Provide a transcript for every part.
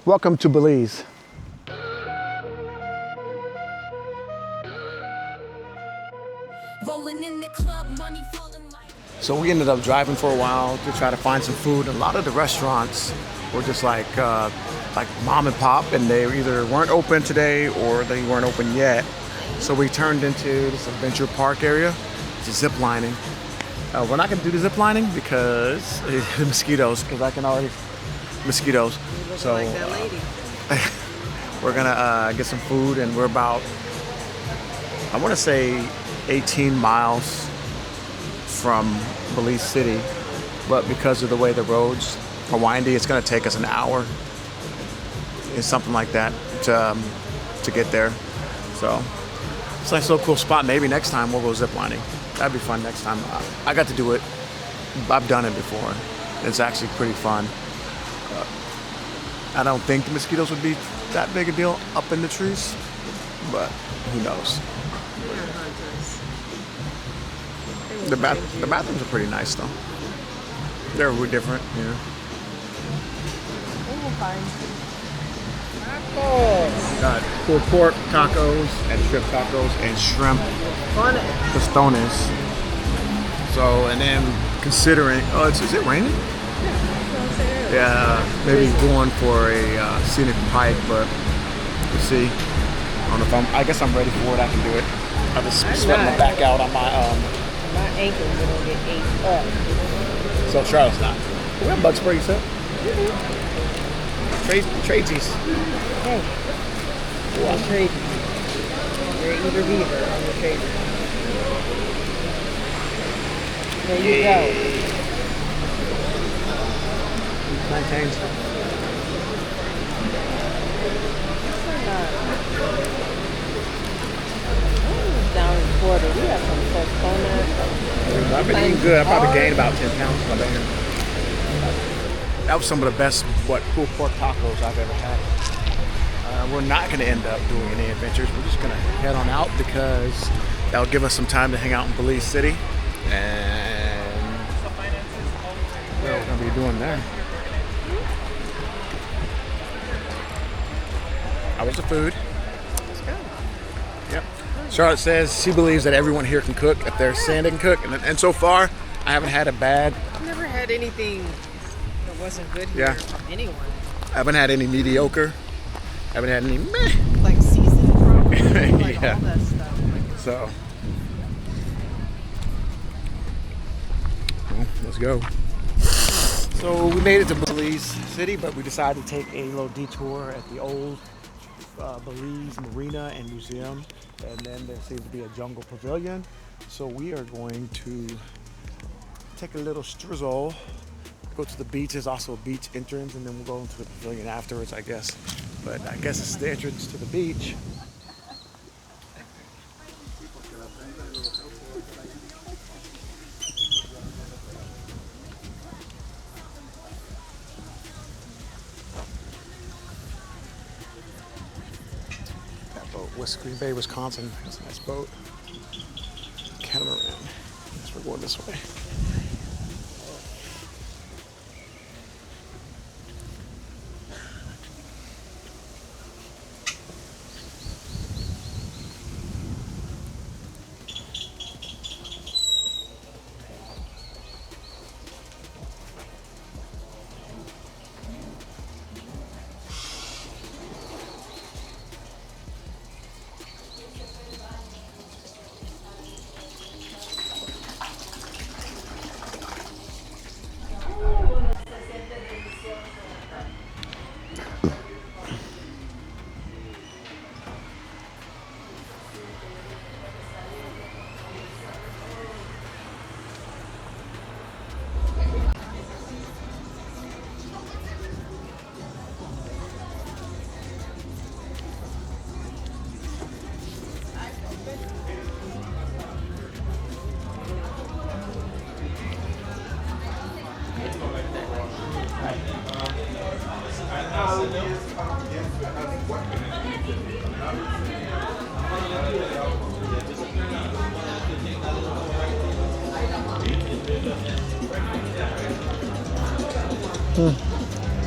Welcome to Belize. Rolling in the club, money falling like. So we ended up driving for a while to try to find some food. A lot of the restaurants were just like mom and pop, and they either weren't open today or they weren't open yet. So we turned into this adventure park area, just zip lining. We're not gonna do the zip lining because the mosquitoes, because I can already mosquitoes. So Like that lady. we're gonna get some food, and we're about, I want to say 18 miles from Belize City, but because of the way the roads are windy, it's gonna take us an hour. It's something like that to get there. So it's a nice little cool spot. Maybe next time we'll go zip lining. That'd be fun next time. I got to do it. I've done it before. It's actually pretty fun. I don't think the mosquitoes would be that big a deal up in the trees, but who knows? They're hunters. They The will find you. bathrooms are pretty nice though. They're really different, yeah. They will find you. Tacos. Got pulled pork tacos and shrimp tacos and shrimp Fun. tostones. So, and then considering, is it raining? Yeah, maybe going for a scenic hike, but we'll see. I don't know if I guess I'm ready for it. I can do it. I was sweating my not. back out on my My ankles are gonna get ate up. So Charlotte's not. We have bug spray, you said? Tradesies. Hey, I'll trade you. You're either beaver on the trade. There you go. Plantains. Down in Florida, we have some coconut. I've been eating good. I probably gained about 10 pounds while I've been here. That was some of the best pulled pork tacos I've ever had. We're not going to end up doing any adventures. We're just going to head on out because that'll give us some time to hang out in Belize City. And what we're going to be doing there. How was the food? It's good. Yep. Charlotte says she believes that everyone here can cook if they're saying they can cook. And so far, I haven't had a bad, I've never had anything that wasn't good here Yeah. from anyone. I haven't had any mediocre. I haven't had any meh. Like seasoned properly, like Yeah. all that stuff. So, well, let's go. So we made it to Belize City, but we decided to take a little detour at the old Belize Marina and Museum, and then there seems to be a jungle pavilion. So we are going to take a little stroll, go to the beach. There's also a beach entrance, and then we'll go into the pavilion afterwards, I guess. But I guess it's the entrance to the beach. West Green Bay, Wisconsin. That's a nice boat. Catamaran. Guess we're going this way.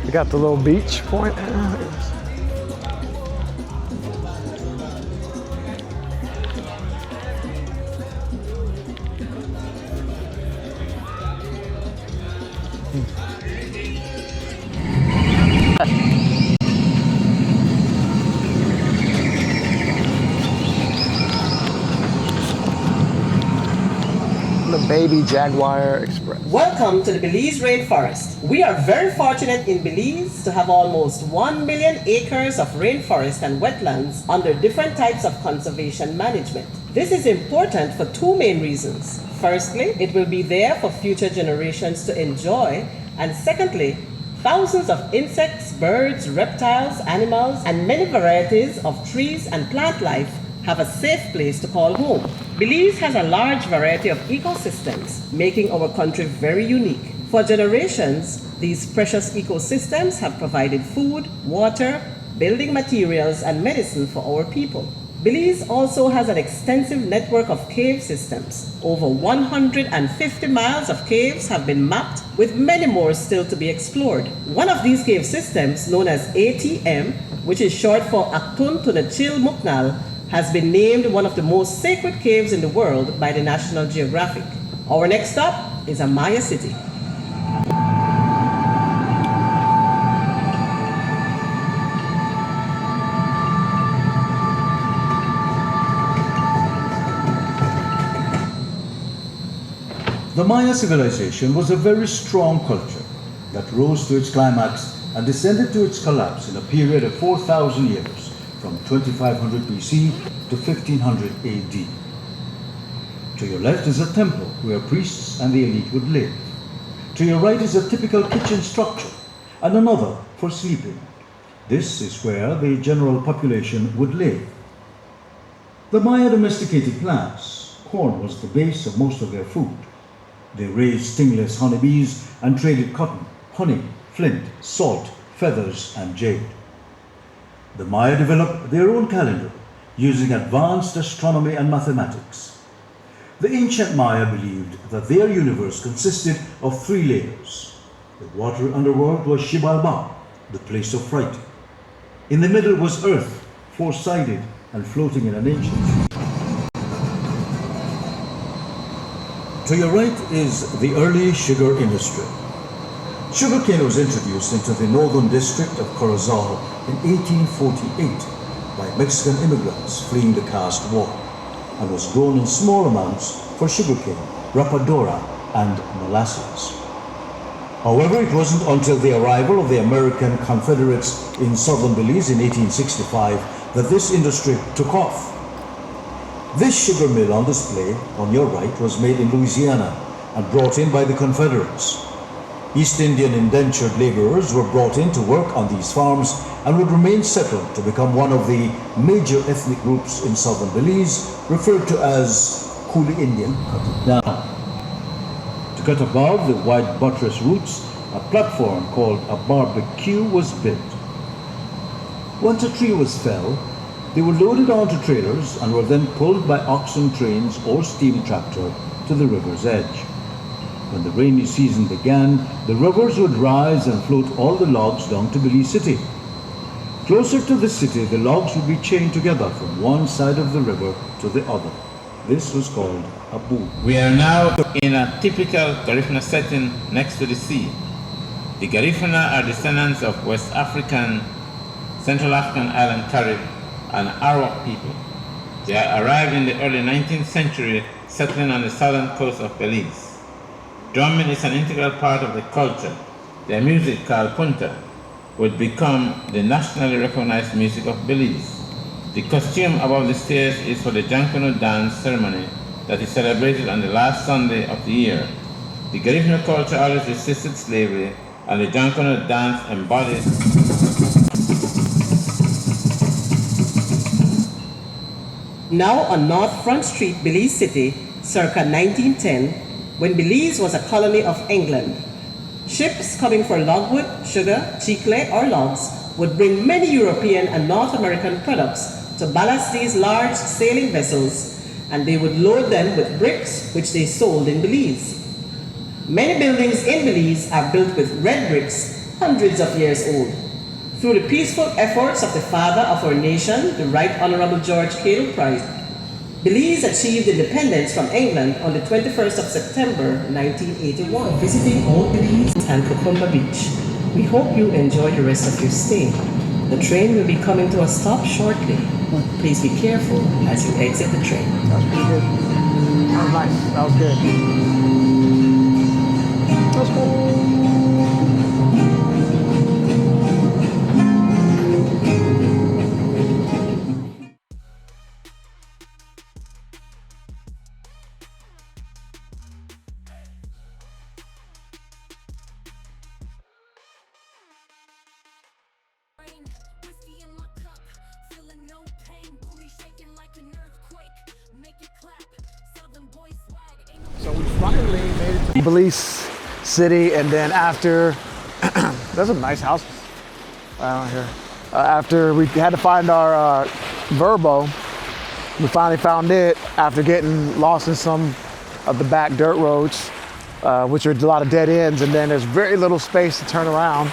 We got the little beach point. The Baby Jaguar Express. Welcome to the Belize Rainforest. We are very fortunate in Belize to have almost 1 million acres of rainforest and wetlands under different types of conservation management. This is important for two main reasons. Firstly, it will be there for future generations to enjoy, and secondly, thousands of insects, birds, reptiles, animals, and many varieties of trees and plant life have a safe place to call home. Belize has a large variety of ecosystems, making our country very unique. For generations, these precious ecosystems have provided food, water, building materials, and medicine for our people. Belize also has an extensive network of cave systems. Over 150 miles of caves have been mapped, with many more still to be explored. One of these cave systems, known as ATM, which is short for Aktun Tunachil Muknal, has been named one of the most sacred caves in the world by the National Geographic. Our next stop is Amaya City. The Maya civilization was a very strong culture that rose to its climax and descended to its collapse in a period of 4,000 years, from 2500 BC to 1500 AD. To your left is a temple where priests and the elite would live. To your right is a typical kitchen structure and another for sleeping. This is where the general population would live. The Maya domesticated plants. Corn was the base of most of their food. They raised stingless honeybees and traded cotton, honey, flint, salt, feathers, and jade. The Maya developed their own calendar using advanced astronomy and mathematics. The ancient Maya believed that their universe consisted of three layers. The water underworld was Xibalba, the place of fright. In the middle was earth, four-sided and floating in an ancient sea. To your right is the early sugar industry. Sugarcane was introduced into the northern district of Corozal in 1848 by Mexican immigrants fleeing the caste war, and was grown in small amounts for sugarcane, rapadura, and molasses. However, it wasn't until the arrival of the American Confederates in southern Belize in 1865 that this industry took off. This sugar mill on display on your right was made in Louisiana and brought in by the Confederates. East Indian indentured laborers were brought in to work on these farms and would remain settled to become one of the major ethnic groups in southern Belize, referred to as Coolie Indian cutting down. To cut above the wide buttress roots, a platform called a barbecue was built. Once a tree was felled, they were loaded onto trailers and were then pulled by oxen trains or steam tractor to the river's edge. When the rainy season began, the rivers would rise and float all the logs down to Belize City. Closer to the city, the logs would be chained together from one side of the river to the other. This was called a boom. We are now in a typical Garifuna setting next to the sea. The Garifuna are descendants of West African, Central African island Carib, and Arawak people. They arrived in the early 19th century, settling on the southern coast of Belize. Drumming is an integral part of the culture. Their music, called punta, would become the nationally recognized music of Belize. The costume above the stairs is for the Jankono dance ceremony that is celebrated on the last Sunday of the year. The Garifuna culture always resisted slavery, and the Jankono dance embodies Now on North Front Street, Belize City, circa 1910, when Belize was a colony of England. Ships coming for logwood, sugar, chicle, or logs would bring many European and North American products to ballast these large sailing vessels, and they would load them with bricks, which they sold in Belize. Many buildings in Belize are built with red bricks, hundreds of years old. Through the peaceful efforts of the father of our nation, the Right Honorable George Cale Price, Belize achieved independence from England on the 21st of September 1981. Visiting Old Belize and Cucumber Beach. We hope you enjoy the rest of your stay. The train will be coming to a stop shortly. Please be careful as you exit the train. That was pretty good. That was nice. That was good. That was cool. Whiskey in my cup, feeling no pain, booty shaking like an earthquake. Make it clap, Southern boy swag. Ain't no So we finally made it to Belize City, and then after, there's some nice houses around here. After we had to find our Verbo, we finally found it after getting lost in some of the back dirt roads, which are a lot of dead ends, and then there's very little space to turn around.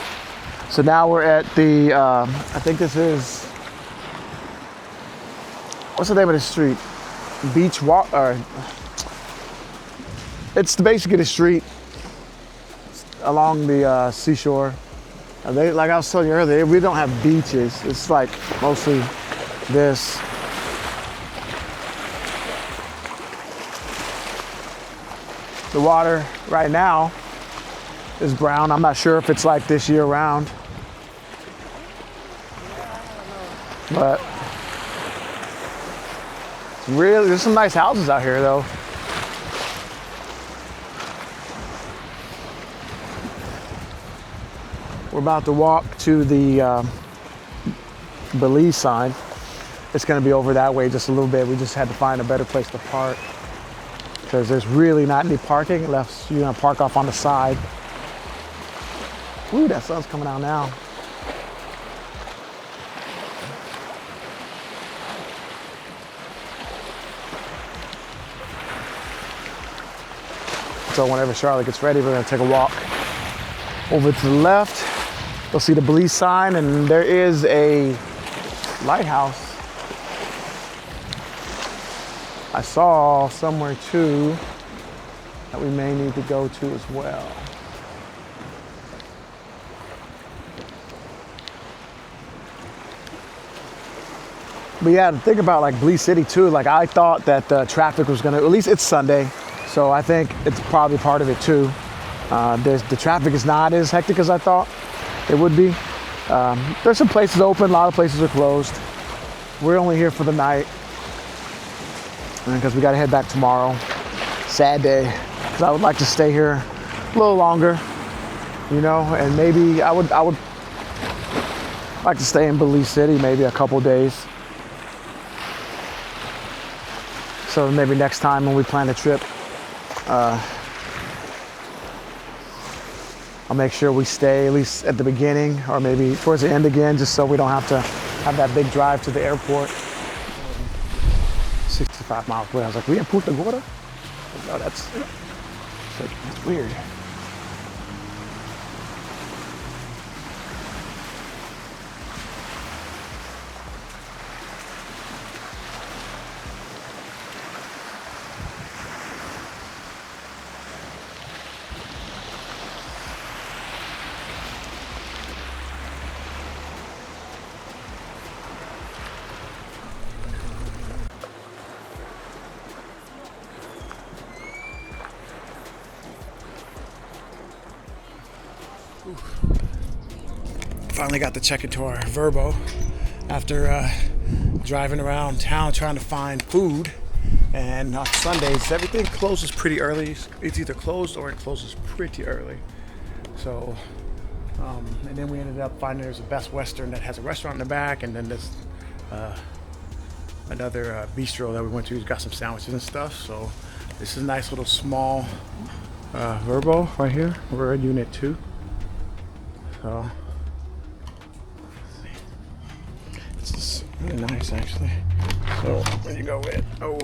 So now we're at the, I think this is, what's the name of the street? Beach Walk, or it's basically the street along the seashore. They, like I was telling you earlier, we don't have beaches. It's like mostly this. The water right now is brown. I'm not sure if it's like this year round. But it's really, there's some nice houses out here though. We're about to walk to the Belize sign. It's gonna be over that way just a little bit. We just had to find a better place to park because there's really not any parking unless you're gonna park off on the side. Ooh, that sun's coming out now. So whenever Charlotte gets ready, we're gonna take a walk over to the left. You'll see the Belize sign, and there is a lighthouse I saw somewhere too that we may need to go to as well. But yeah, the thing about like Belize City too, like I thought that the traffic was gonna, at least it's Sunday, so I think it's probably part of it too. The traffic is not as hectic as I thought it would be. There's some places open, a lot of places are closed. We're only here for the night because we gotta head back tomorrow. Sad day, because I would like to stay here a little longer, you know, and maybe I would like to stay in Belize City maybe a couple days. So maybe next time when we plan a trip, I'll make sure we stay at least at the beginning or maybe towards the end again, just so we don't have to have that big drive to the airport. 65 miles away. I was like, we in Punta Gorda? No, that's weird. Finally got to check into our Verbo after driving around town trying to find food. And on Sundays, everything closes pretty early. It's either closed or it closes pretty early. So, and then we ended up finding there's a Best Western that has a restaurant in the back, and then there's another bistro that we went to who's got some sandwiches and stuff. So this is a nice little small Verbo right here. We're in Unit 2. So this is really nice actually. So when you go in, oh,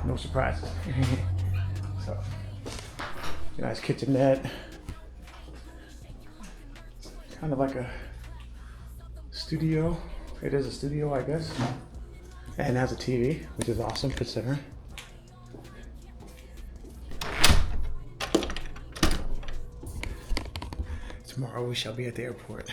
no surprises. So nice kitchenette. kind of like a studio. It is a studio, I guess. And it has a TV, which is awesome considering. Tomorrow we shall be at the airport.